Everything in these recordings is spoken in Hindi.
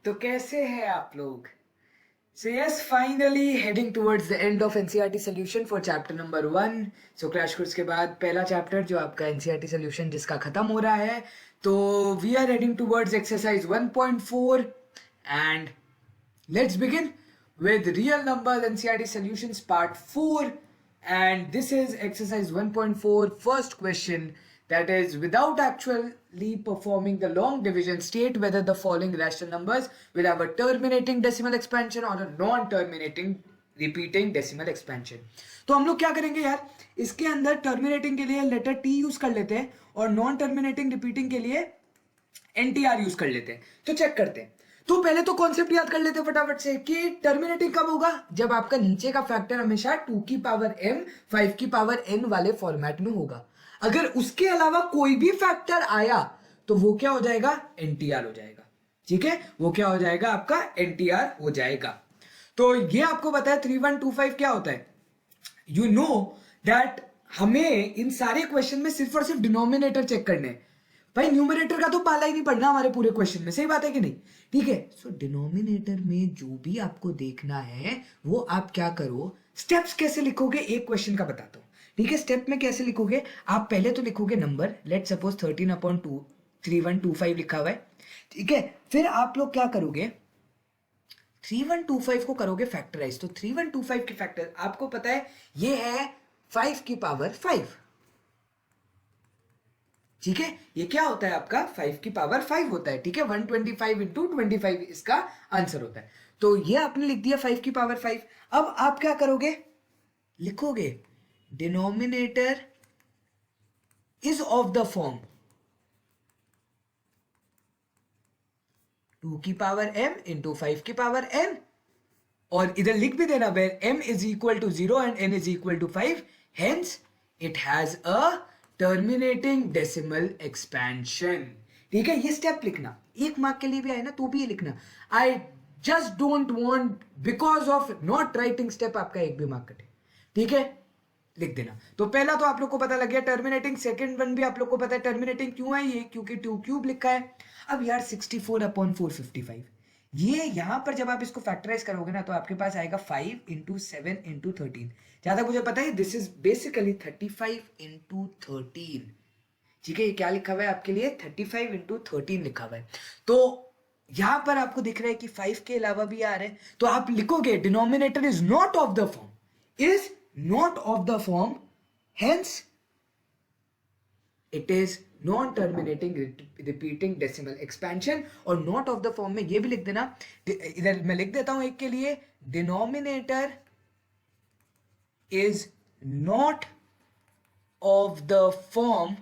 तो कैसे हैं आप लोग? So yes, finally heading towards the end of NCERT solution for chapter number 1. So crash course के बाद पहला chapter जो आपका NCERT solution जिसका खत्म हो रहा है, तो we are heading towards exercise 1.4 and let's begin with real numbers NCERT solutions part 4, and this is exercise 1.4 first question, that is, without actually performing the long division, state whether the following rational numbers will have a terminating decimal expansion or a non-terminating repeating decimal expansion. तो हम लोग क्या करेंगे यार, इसके अंदर टर्मिनेटिंग के लिए लेटर टी यूज कर लेते हैं और नॉन टर्मिनेटिंग रिपीटिंग के लिए एनटीआर यूज कर लेते हैं. तो चेक करते हैं. तो पहले तो कॉन्सेप्ट याद कर लेते हैं फटाफट से कि टर्मिनेटिंग कब होगा, जब आपका नीचे का फैक्टर हमेशा 2 की पावर m 5 की पावर n वाले फॉर्मेट में होगा. अगर उसके अलावा कोई भी फैक्टर आया तो वो क्या हो जाएगा, एनटीआर हो जाएगा. ठीक है, वो क्या हो जाएगा, आपका एनटीआर हो जाएगा. तो ये आपको पता है 3125 क्या होता है. यू नो दैट हमें इन सारे क्वेश्चन में सिर्फ और सिर्फ डिनोमिनेटर चेक करने हैं भाई. न्यूमरेटर का तो पाला ही नहीं पड़ना हमारे पूरे क्वेश्चन में. सही बात है कि नहीं? ठीक है. सो डिनोमिनेटर में जो भी आपको देखना है वो आप क्या करो, स्टेप्स कैसे लिखोगे एक क्वेश्चन का बताता हूं. ठीक है, स्टेप में कैसे लिखोगे, आप पहले तो लिखोगे नंबर, लेट सपोज 13/2 3125 लिखा हुआ है. ठीक है, फिर आप लोग क्या करोगे, 3125 को करोगे फैक्टराइज. तो 3125 की फैक्टर आपको पता है ये है 5 की पावर 5. ठीक है, ये क्या होता है आपका 5 की पावर 5 होता है. ठीक है, 125 इंटू 25 इसका आंसर होता है. तो ये आपने लिख दिया 5 की पावर 5. अब आप क्या करोगे, लिखोगे denominator is of the form 2 की पावर m इंटू 5 की पावर n, और इधर लिख भी देना where m is equal to 0 and n is equal to 5, hence it has a terminating decimal expansion. ठीक है, ये स्टेप लिखना, एक मार्क के लिए भी आए ना तो भी ये लिखना. I just don't want because of not writing step आपका एक भी मार्क कटे. ठीक है, लिख देना. तो पहला तो आप लोग को पता लग गया टर्मिनेटिंग. सेकंड वन भी आप लोग को पता है टर्मिनेटिंग क्यों है, ये क्योंकि 2 क्यूब लिखा है. अब यार 64/455 ये यहां पर जब आप इसको फैक्टराइज करोगे ना तो आपके पास आएगा 5 इंटू 7 इंटू 13. ज्यादा मुझे पता है दिस इज बेसिकली 35 इंटू 13. ठीक है, ये क्या लिखा हुआ है आपके लिए, 35 इंटू 13 लिखा हुआ है. तो यहां पर आपको दिख रहा है कि 5 के अलावा भी आ रहे हैं, तो आप लिखोगे denominator is not of the form, is not of the form, hence it is non-terminating repeating decimal expansion. और not of the form में ये भी लिख देना, इधर मैं लिख देता हूं एक के लिए, denominator is not of the form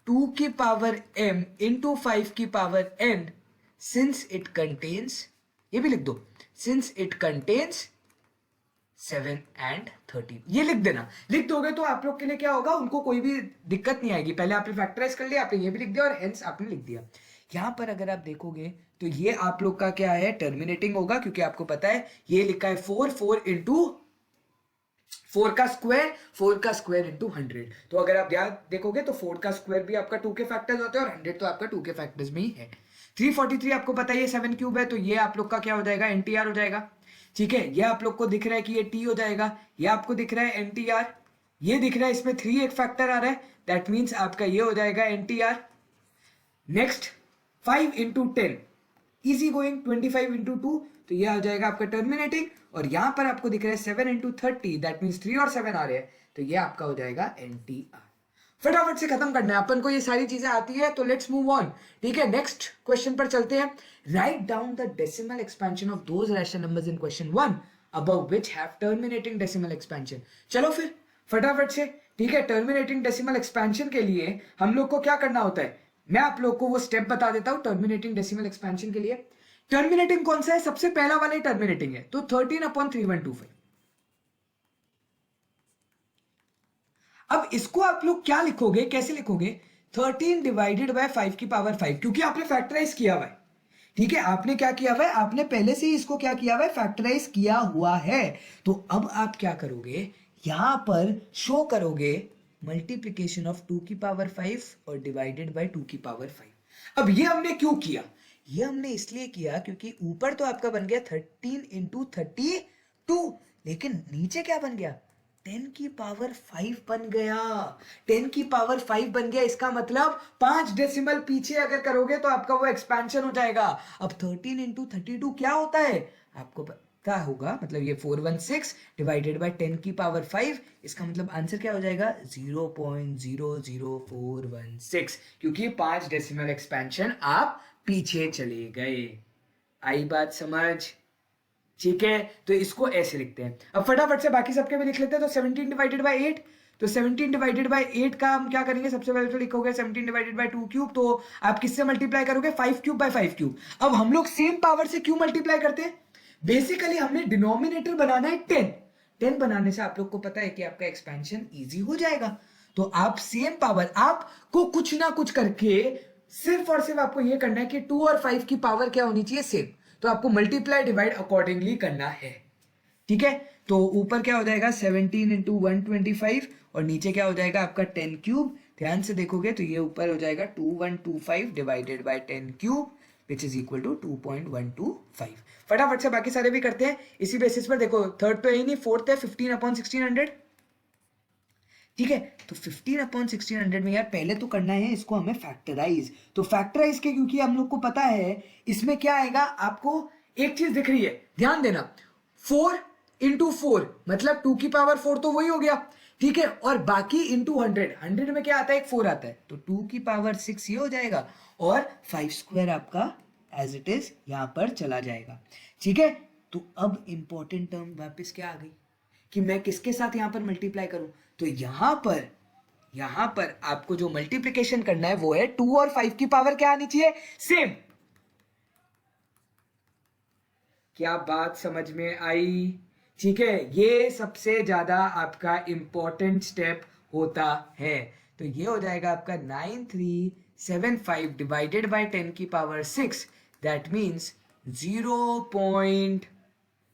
2 की पावर m into 5 की power n since it contains, ये भी लिख दो, since it contains 7 and 13. ये लिख देना. लिख दोगे तो आप लोग के लिए क्या होगा, उनको कोई भी दिक्कत नहीं आएगी. पहले आपने फैक्टराइज कर लिया, आपने ये भी लिख दिया और हेंस आपने लिख दिया. यहां पर अगर आप देखोगे तो ये आप लोग का क्या है, टर्मिनेटिंग होगा, क्योंकि आपको पता है ये लिखा है 4 इंटू 4 का स्क्वायर इंटू 100. तो अगर आप ध्यान देखोगे तो 4 का स्क्वायर भी आपका 2 के फैक्टर्स होते हैं और 100 तो आपका 2 के फैक्टर्स में ही है. 343 आपको पता है ये 7 क्यूब है, तो ये आप लोग का क्या हो जाएगा, एनटीआर हो जाएगा. ठीक है, ये आप लोग को दिख रहा है कि ये टी हो जाएगा, ये आपको दिख रहा है एनटीआर, ये दिख रहा है इसमें 3 एक फैक्टर आ रहा है, दैट मींस आपका ये हो जाएगा NTR. Next 5 into 10 easy going 25 into 2, तो ये आ जाएगा आपका टर्मिनेटिंग. और यहां पर आपको दिख रहा है 7 इंटू 30, दैट मींस 3 और 7 आ रहे हैं, तो ये आपका हो जाएगा एनटीआर. फटाफट से खत्म करना है अपन को, ये सारी चीजें आती है. तो लेट्स मूव ऑन. ठीक है, नेक्स्ट क्वेश्चन पर चलते हैं. Write down the decimal expansion of those rational numbers in question 1 above which have terminating decimal expansion. चलो फिर फटाफट से. ठीक है, टर्मिनेटिंग डेसिमल एक्सपेंशन के लिए हम लोग को क्या करना होता है, मैं आप लोग को वो स्टेप बता देता हूं. टर्मिनेटिंग डेसिमल एक्सपेंशन के लिए टर्मिनेटिंग कौन सा है, सबसे पहला वाला ही टर्मिनेटिंग है, तो 13/3125. अब इसको आप लोग क्या लिखोगे, कैसे लिखोगे, 13 डिवाइडेड बाय 5 की पावर 5, क्योंकि आपने फैक्टराइज किया हुआ है. ठीक है, आपने क्या किया हुआ है, आपने पहले से ही इसको क्या किया हुआ है, फैक्टराइज किया हुआ है. तो अब आप क्या करोगे, यहां पर शो करोगे मल्टीप्लीकेशन ऑफ 2 की पावर 5 और डिवाइडेड बाय 2 की पावर 5. अब ये हमने क्यों किया, ये हमने इसलिए किया क्योंकि ऊपर तो आपका बन गया 13 इंटू 32, लेकिन नीचे क्या बन गया 10 की पावर 5 बन गया। 10 की पावर 5 बन गया, इसका मतलब 5 डेसिमल पीछे अगर करोगे तो आपका वो एक्सपेंशन हो जाएगा। अब 13 इंटू 32 क्या होता है आपको पता होगा, मतलब ये 416 डिवाइडेड बाय 10 की पावर 5, इसका मतलब आंसर क्या हो जाएगा 0.00416, क्योंकि 5 डेसिमल एक्सपेंशन आप पीछे चले गए। आई बात समझ? ठीक है, तो इसको ऐसे लिखते हैं। अब फटाफट से बाकी सबके भी लिख लेते हैं। तो 17 डिवाइडेड बाय 8, तो 17 डिवाइडेड बाय 8 का हम क्या करेंगे, सबसे पहले तो लिखोगे 17 डिवाइडेड बाय 2 क्यूब, तो आप किससे मल्टीप्लाई करोगे 5 क्यूब बाय 5 क्यूब। अब हम लोग सेम पावर से क्यों मल्टीप्लाई करते हैं, बेसिकली हमने डिनोमिनेटर बनाना है 10। 10 बनाने से आप लोग को पता है कि आपका एक्सपेंशन इजी हो जाएगा। तो आप सेम पावर, आपको कुछ ना कुछ करके सिर्फ और सिर्फ आपको ये करना है कि 2 और 5 की पावर क्या होनी चाहिए सेम, तो आपको मल्टीप्लाई डिवाइड अकॉर्डिंगली करना है। ठीक है, तो ऊपर क्या हो जाएगा 17 इंटू 125 और नीचे क्या हो जाएगा आपका 10 क्यूब। ध्यान से देखोगे तो ये ऊपर हो जाएगा 2125 divided by 10 cube which is equal to 2.125। फटाफट से बाकी सारे भी करते हैं इसी बेसिस पर। देखो थर्ड तो यही नहीं, फोर्थ है 15/1600। ठीक है, तो 15/1600 में यार पहले तो करना है इसको हमें फैक्टराइज। तो फैक्टराइज के क्योंकि हम लोग को पता है इसमें क्या आएगा, आपको एक चीज दिख रही है, ध्यान देना, 4 इंटू 4 मतलब 2 की पावर 4 तो वही हो गया। ठीक है, और बाकी इंटू 100, 100 में क्या आता है एक 4 आता है, तो 2 की पावर 6 ये हो जाएगा और 5 स्क्वायर आपका एज इट इज यहां पर चला जाएगा। ठीक है, तो अब इंपॉर्टेंट टर्म वापस क्या आ गई कि मैं किसके साथ यहां पर मल्टीप्लाई करूं, तो यहां पर आपको जो मल्टीप्लिकेशन करना है वो है 2 और 5 की पावर क्या आनी चाहिए सेम। क्या बात समझ में आई? ठीक है, ये सबसे ज्यादा आपका इंपॉर्टेंट स्टेप होता है। तो ये हो जाएगा आपका 9375 डिवाइडेड बाय 10 की पावर 6, दैट मीन्स 0.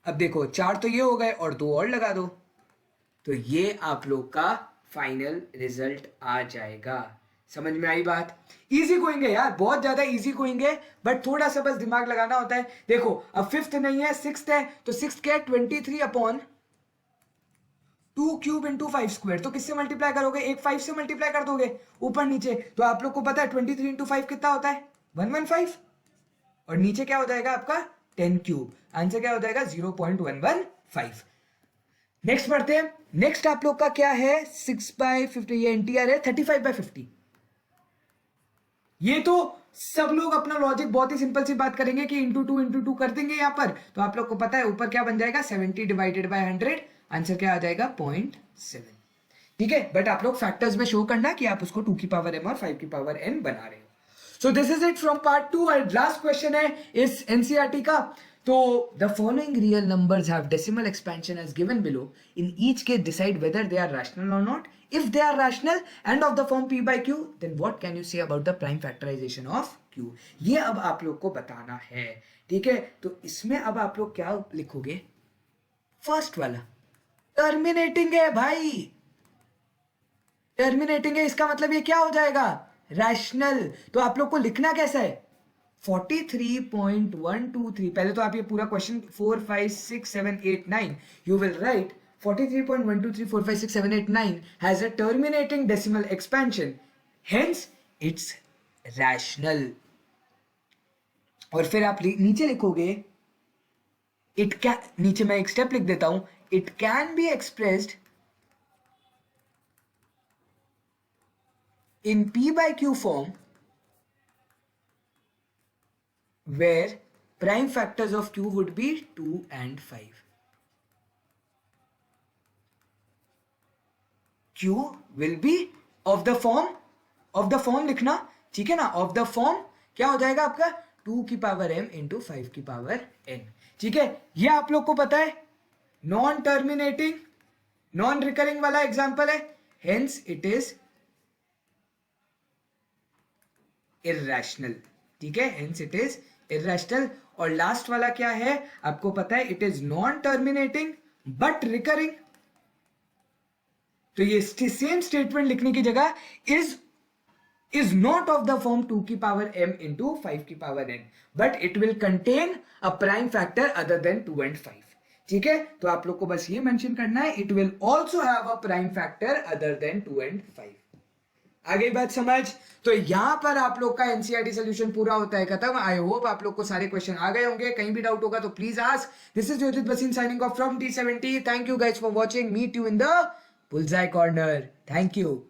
अब देखो 4 तो ये हो गए और 2 और लगा दो, तो ये आप लोग का फाइनल रिजल्ट आ जाएगा। समझ में आई बात? इजी गोइंग है यार, बहुत ज्यादा इजी गोइंग है, बट थोड़ा सा बस दिमाग लगाना होता है। देखो अब 5th नहीं है 6th है, तो 6th क्या है 23/2 क्यूब इंटू 5 स्क्वायर, तो किससे मल्टीप्लाई करोगे, एक 5 से मल्टीप्लाई कर दोगे ऊपर नीचे। तो आप लोग को पता है 23 इंटू 5 कितना होता है 115, और नीचे क्या हो जाएगा आपका 10 क्यूब, आंसर क्या हो जाएगा 0.115। नेक्स्ट बढ़ते हैं। नेक्स्ट आप लोग का क्या है 6/50, ये एनटीआर है 35/50। ये तो सब लोग अपना लॉजिक बहुत ही सिंपल सी बात करेंगे कि इंटू 2 कर देंगे यहां पर, तो आप लोग को पता है ऊपर क्या बन जाएगा 70 डिवाइडेड बाय 100, आंसर क्या आ जाएगा 0.7। ठीक है, बट आप लोग फैक्टर्स में शो करना कि आप उसको 2 की पावर m और 5 की पावर n बना रहे हो। So this is it from part 2 और लास्ट क्वेश्चन है इस एनसीईआरटी का। तो the following real numbers have decimal expansion as given below. In each case, decide whether they are rational or not. If they are rational and of the form p by q, then what can you say about the prime factorization of q? ये अब आप लोग को बताना है। ठीक है, तो इसमें अब आप लोग क्या लिखोगे, फर्स्ट वाला टर्मिनेटिंग है भाई, टर्मिनेटिंग है, इसका मतलब ये क्या हो जाएगा रैशनल। तो आप लोग को लिखना कैसा है 43.123, पहले तो आप ये पूरा question 4 5 6 7 8 9 you will write 43.123 4 5 6 7 8 9 has a terminating decimal expansion, hence it's rational। और फिर आप नीचे लिखोगे इट कैन, नीचे मैं एक स्टेप लिख देता हूं, it can be expressed in p by q form where prime factors of q would be 2 and 5. q will be of the form लिखना, ठीक है ना, of the form क्या हो जाएगा आपका 2 की पावर m इंटू 5 की पावर n। ठीक है, ये आप लोग को पता है नॉन टर्मिनेटिंग नॉन रिकरिंग वाला एग्जांपल है, हेंस इट इज इररेशनल। ठीक है, हेंस इट इज इररेशनल। और लास्ट वाला क्या है आपको पता है, it is non terminating but recurring. तो ये सेम स्टेटमेंट लिखने की जगह is is not of the form 2 की power m into 5 की power n, but it will contain a prime factor other than 2 and 5. ठीक है, तो आप लोग को बस ये मेंशन करना है, it will also have a prime factor other than 2 and 5. आ गई बात समझ? तो यहां पर आप लोग का एनसीईआरटी सोल्यूशन पूरा होता है खत्म. आई होप आप लोग को सारे क्वेश्चन आ गए होंगे. कहीं भी डाउट होगा तो please ask. This is Jyotish Basin signing off from T70. Thank you guys for watching. Meet you in the bullseye corner. Thank you.